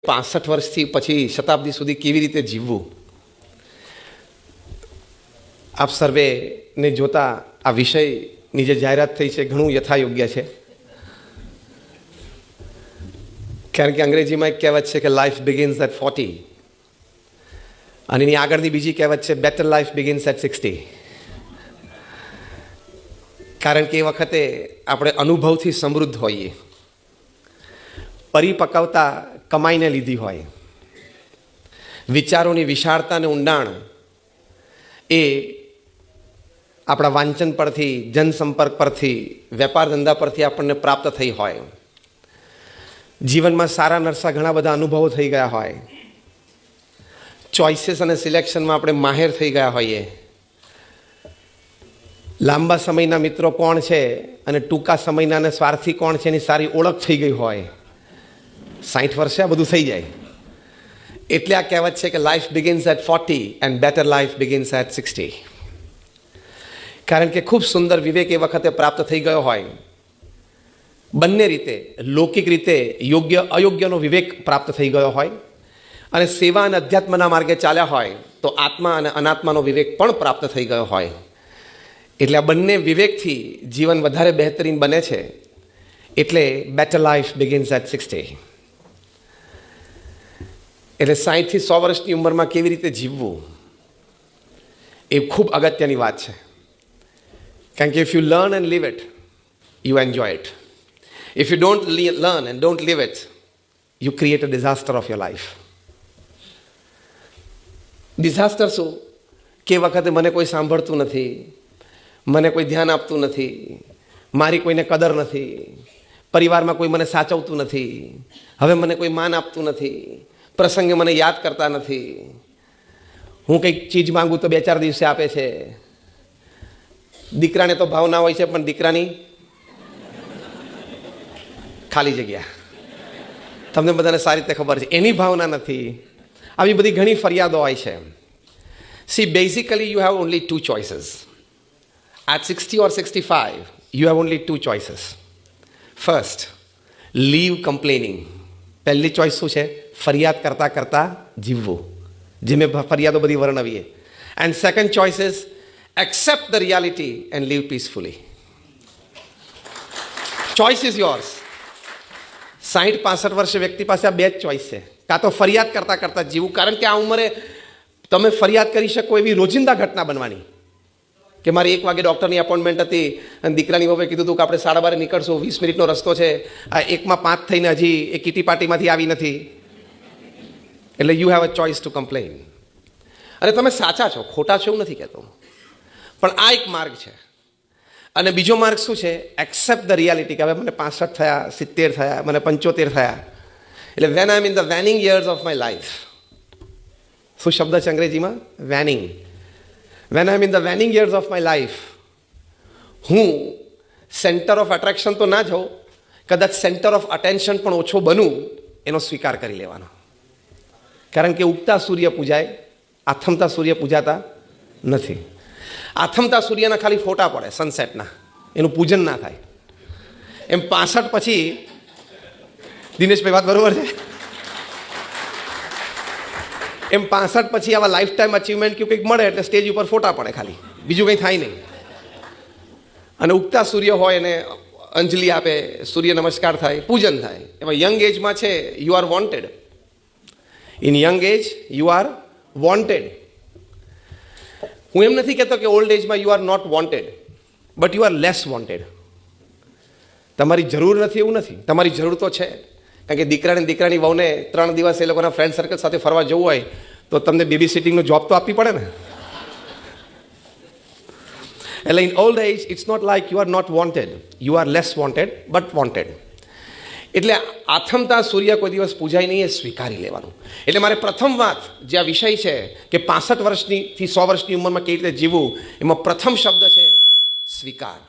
65 વર્ષથી પછી શતાબ્દી સુધી કેવી રીતે જીવવું? આપ સર્વેને જોતા આ વિષયની જે જાહેરાત થઈ છે ઘણું યથાયોગ્ય છે, કારણ કે અંગ્રેજીમાં એક કહેવત છે કે લાઈફ બિગિન્સ એટ 40 અને એની આગળની બીજી કહેવત છે બેટર લાઈફ બિગિન્સ એટ 60. કારણ કે એ વખતે આપણે અનુભવથી સમૃદ્ધ હોઈએ, પરિપક્વતા કમાઈને લીધી હોય, વિચારોની વિશાળતા અને ઊંડાણ એ આપણા વાંચન પરથી, જનસંપર્ક પરથી, વેપાર ધંધા પરથી આપણને પ્રાપ્ત થઈ હોય, જીવનમાં સારા નરસા ઘણા બધા અનુભવો થઈ ગયા હોય, ચોઇસીસ અને સિલેક્શનમાં આપણે માહેર થઈ ગયા હોઈએ, લાંબા સમયના મિત્રો કોણ છે અને ટૂંકા સમયના અને સ્વાર્થી કોણ છે એની સારી ઓળખ થઈ ગઈ હોય. 60 વર્ષે આ બધું થઈ જાય. એટલે આ કહેવત છે કે life begins at 40 and better life begins at 60. કારણ કે ખૂબ સુંદર વિવેક એ વખતે પ્રાપ્ત થઈ ગયો હોય, બંને રીતે, લૌકિક રીતે યોગ્ય અયોગ્યનો વિવેક પ્રાપ્ત થઈ ગયો હોય, અને સેવા અને અધ્યાત્મના માર્ગે ચાલ્યા હોય તો આત્મા અને અનાત્માનો વિવેક પણ પ્રાપ્ત થઈ ગયો હોય. એટલે આ બંને વિવેકથી જીવન વધારે બહેતરીન બને છે. એટલે બેટર લાઈફ બિગિન્સ એટ 60. એટલે 60 થી 100 વર્ષની ઉંમરમાં કેવી રીતે જીવવું એ ખૂબ અગત્યની વાત છે. કારણ કે if you learn and live it, you enjoy it. If you don't learn and don't live it, you create a disaster of your life. Disaster શું? કે વખતે મને કોઈ સાંભળતું નથી, મને કોઈ ધ્યાન આપતું નથી, મારી કોઈને કદર નથી, પરિવારમાં કોઈ મને સાચવતું નથી, હવે મને કોઈ માન આપતું નથી, પ્રસંગે મને યાદ કરતા નથી, હું કંઈક ચીજ માંગું તો 2-4 દિવસે આપે છે, દીકરાને તો ભાવના હોય છે પણ દીકરાની ખાલી જગ્યા, તમને બધાને સારી રીતે ખબર છે, એની ભાવના નથી. આવી બધી ઘણી ફરિયાદો હોય છે. C, basically you have only 2 choices. At 60 or 65, you have only 2 choices. First, leave complaining. પહેલી ચોઈસ શું છે? ફરિયાદ કરતા કરતા જીવવું, જે મેં ફરિયાદો બધી વર્ણવીએ. And second choice is accept the reality and live peacefully. Choice is yours. 60-65 વર્ષે વ્યક્તિ પાસે આ બે જ ચોઈસ છે. કાં તો ફરિયાદ કરતા કરતા જીવવું, કારણ કે આ ઉંમરે તમે ફરિયાદ કરી શકો એવી રોજિંદા ઘટના બનવાની. કે મારી 1 વાગે ડૉક્ટરની અપોઇન્ટમેન્ટ હતી અને દીકરાની વહુએ કીધું હતું કે આપણે 12:30 નીકળશું, 20 મિનિટનો રસ્તો છે, આ 1:05 થઈને હજી એ કીટી પાર્ટીમાંથી આવી નથી. એટલે you have a choice to complain. અને તમે સાચા છો, ખોટા છો એવું નથી કહેતો, પણ આ એક માર્ગ છે. અને બીજો માર્ગ શું છે? Accept the reality. કે હવે મને 65 થયા, 70 થયા, મને 75 થયા. એટલે when I am in the waning years of my life. શું શબ્દ છે અંગ્રેજીમાં? Waning. When I am in the waning years of my life, હું સેન્ટર ઓફ એટ્રેક્શન તો ના જાઉં, કદાચ સેન્ટર ઓફ અટેન્શન પણ ઓછો બનું, એનો સ્વીકાર કરી લેવાનો. કારણ કે ઉગતા સૂર્ય પૂજાય, આથમતા સૂર્ય પૂજાતા નથી. આથમતા સૂર્યના ખાલી ફોટા પડે સનસેટના, એનું પૂજન ના થાય. એમ 65 પછી, દિનેશભાઈ વાત બરોબર છે? એમ 65 પછી આવા લાઈફ ટાઈમ અચીવમેન્ટ કે કંઈક મળે એટલે સ્ટેજ ઉપર ફોટા પડે ખાલી, બીજું કંઈ થાય નહીં. અને ઉગતા સૂર્ય હોય એને અંજલિ આપે, સૂર્ય નમસ્કાર થાય, પૂજન થાય. એમાં યંગ એજમાં છે you are wanted. In young age you are wanted. હું એમ નથી કહેતો કે ઓલ્ડ એજમાં you are not wanted, but you are less wanted. તમારી જરૂર નથી એવું નથી, તમારી જરૂર તો છે. કારણ કે દીકરાની વહુને 3 દિવસ એ લોકોના ફ્રેન્ડ સર્કલ સાથે ફરવા જવું હોય તો તમને બેબી સિટિંગનો જોબ તો આપવી પડે ને. એટલે in old age it's not like you are not wanted, you are less wanted but wanted. એટલે આથમતા સૂર્ય કોઈ દિવસ પૂજાય નહીં, એ સ્વીકારી લેવાનું. એટલે મારે પ્રથમ વાત જે આ વિષય છે કે 65 વર્ષથી 100 વર્ષની ઉંમરમાં કેવી રીતે જીવવું, એમાં પ્રથમ શબ્દ છે સ્વીકાર.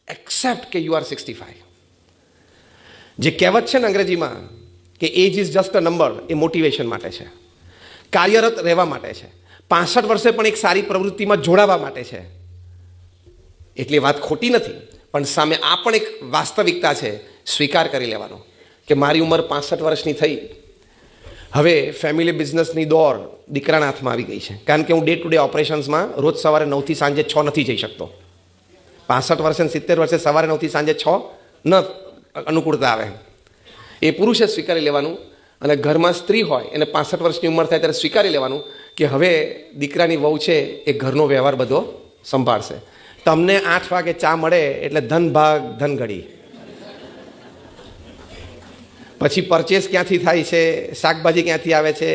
એક્સેપ્ટ કે યુ આર 65. જે કહેવત છે ને અંગ્રેજીમાં કે age is just a number, એ મોટિવેશન માટે છે, કાર્યરત રહેવા માટે છે. 65 વર્ષે પણ એક સારી પ્રવૃત્તિમાં જોડાવા માટે છે. એટલે વાત ખોટી નથી, પણ સામે આ પણ એક વાસ્તવિકતા છે, સ્વીકાર કરી લેવાનો કે મારી ઉંમર 65 વર્ષની થઈ હવે ફેમિલી બિઝનેસની દોર દીકરાના હાથમાં આવી ગઈ છે, કારણ કે હું ડે ટુ ડે ઓપરેશન્સમાં રોજ સવારે 9થી સાંજે 6 નથી જઈ શકતો. 65 વર્ષે 70 વર્ષે સવારે 9થી સાંજે 6 ન અનુકૂળતા આવે. એ પુરુષે સ્વીકારી લેવાનું, અને ઘરમાં સ્ત્રી હોય એને 65 વર્ષની ઉંમર થાય ત્યારે સ્વીકારી લેવાનું કે હવે દીકરાની વહુ છે એ ઘરનો વ્યવહાર બધો સંભાળશે. તમને 8 વાગે ચા મળે એટલે ધન ભાગ ધન ઘડી. પછી પરચેસ ક્યાંથી થાય છે, શાકભાજી ક્યાંથી આવે છે,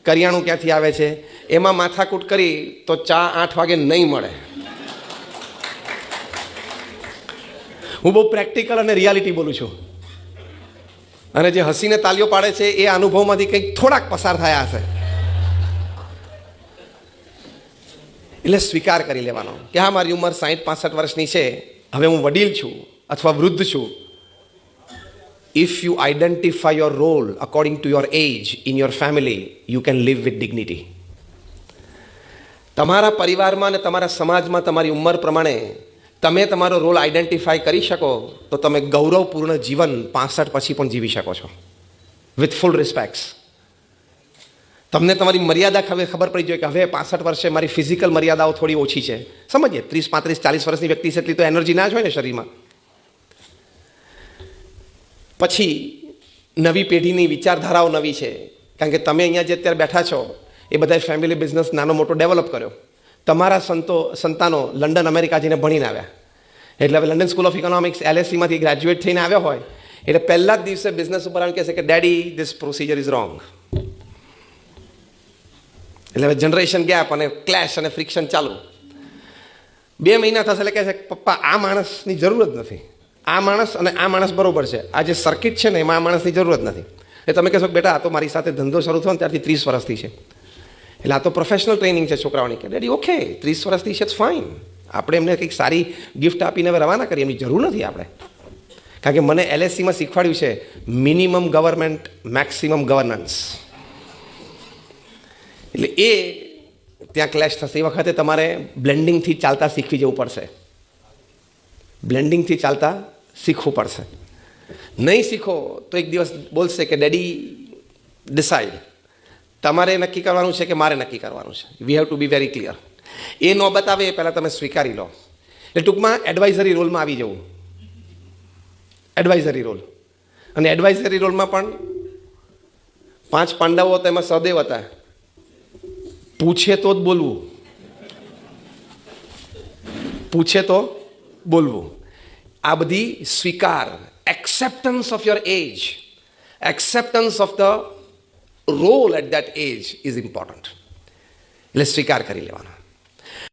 કરિયાણું ક્યાંથી આવે છે, એમાં માથાકૂટ કરી તો ચા 8 વાગે નહીં મળે. હું બહુ પ્રેક્ટિકલ અને રિયાલિટી બોલું છું, અને જે હસીને તાલીઓ પાડે છે એ અનુભવમાંથી કંઈક થોડાક પસાર થયા હશે. એટલે સ્વીકાર કરી લેવાનો કે હા, મારી ઉંમર 60-65 વર્ષની છે, હવે હું વડીલ છું અથવા વૃદ્ધ છું. If you identify your role according to your age in your family, you can live with dignity. તમારા પરિવારમાં અને તમારા સમાજમાં તમારી ઉંમર પ્રમાણે તમે તમારો રોલ આઈડેન્ટિફાય કરી શકો તો તમે ગૌરવપૂર્ણ જીવન 65 પછી પણ જીવી શકો છો, વિથ ફૂલ રિસ્પેક્ટ્સ. તમને તમારી મર્યાદા ખબર પડી જોઈએ કે હવે 65 વર્ષે મારી ફિઝિકલ મર્યાદાઓ થોડી ઓછી છે. સમજીએ 30, 35, 40 વર્ષની વ્યક્તિ છે એટલી તો એનર્જી ના જ હોય ને શરીરમાં. પછી નવી પેઢીની વિચારધારાઓ નવી છે, કારણ કે તમે અહીંયા જે અત્યારે બેઠા છો એ બધા ફેમિલી બિઝનેસ નાનો મોટો ડેવલપ કર્યો. તમારા સંતાનો લંડન અમેરિકા જઈને ભણીને આવ્યા, એટલે હવે લંડન સ્કૂલ ઓફ ઇકોનોમિક્સ LSEમાંથી ગ્રેજ્યુએટ થઈને આવ્યો હોય એટલે પહેલા જ દિવસે બિઝનેસ ઉપર આવીને કહેશે કે daddy this procedure is wrong. એટલે હવે જનરેશન ગેપ અને ક્લેશ અને ફ્રિક્શન ચાલુ. 2 મહિના થશે એટલે કહેશે પપ્પા આ માણસની જરૂર જ નથી, આ માણસ અને આ માણસ બરોબર છે, આ જે સર્કિટ છે ને એમાં આ માણસની જરૂરત નથી. એટલે તમે કહેશો કે બેટા આ તો મારી સાથે ધંધો શરૂ થયો ને ત્યારથી 30 વર્ષથી છે, એટલે આ તો પ્રોફેશનલ ટ્રેનિંગ છે છોકરાઓની. કે ડેડી ઓકે 30 વર્ષથી છે, ફાઇન, આપણે એમને કંઈક સારી ગિફ્ટ આપીને હવે રવાના કરીએ, એમની જરૂર નથી આપણે. કારણ કે મને LSEમાં શીખવાડ્યું છે મિનિમમ ગવર્મેન્ટ મેક્સિમમ ગવર્નન્સ. એટલે એ ત્યાં ક્લેશ થશે. એ વખતે તમારે બ્લેન્ડિંગથી ચાલતા શીખવી જવું પડશે, બ્લેન્ડિંગથી ચાલતા શીખવું પડશે. નહીં શીખો તો એક દિવસ બોલશે કે ડેડી ડિસાઇડ, તમારે નક્કી કરવાનું છે કે મારે નક્કી કરવાનું છે. We have to be very clear. એ ન બતાવે એ પહેલાં તમે સ્વીકારી લો. એટલે ટૂંકમાં એડવાઇઝરી રોલમાં આવી જવું, એડવાઇઝરી રોલ. અને એડવાઇઝરી રોલમાં પણ 5 પાંડવો હતા, એમાં સહદેવ હતા. પૂછે તો જ બોલવું, પૂછે તો બોલવું. આ બધી સ્વીકાર, acceptance of your age, acceptance of the role at that age is important. એટલે સ્વીકાર કરી લેવાનો.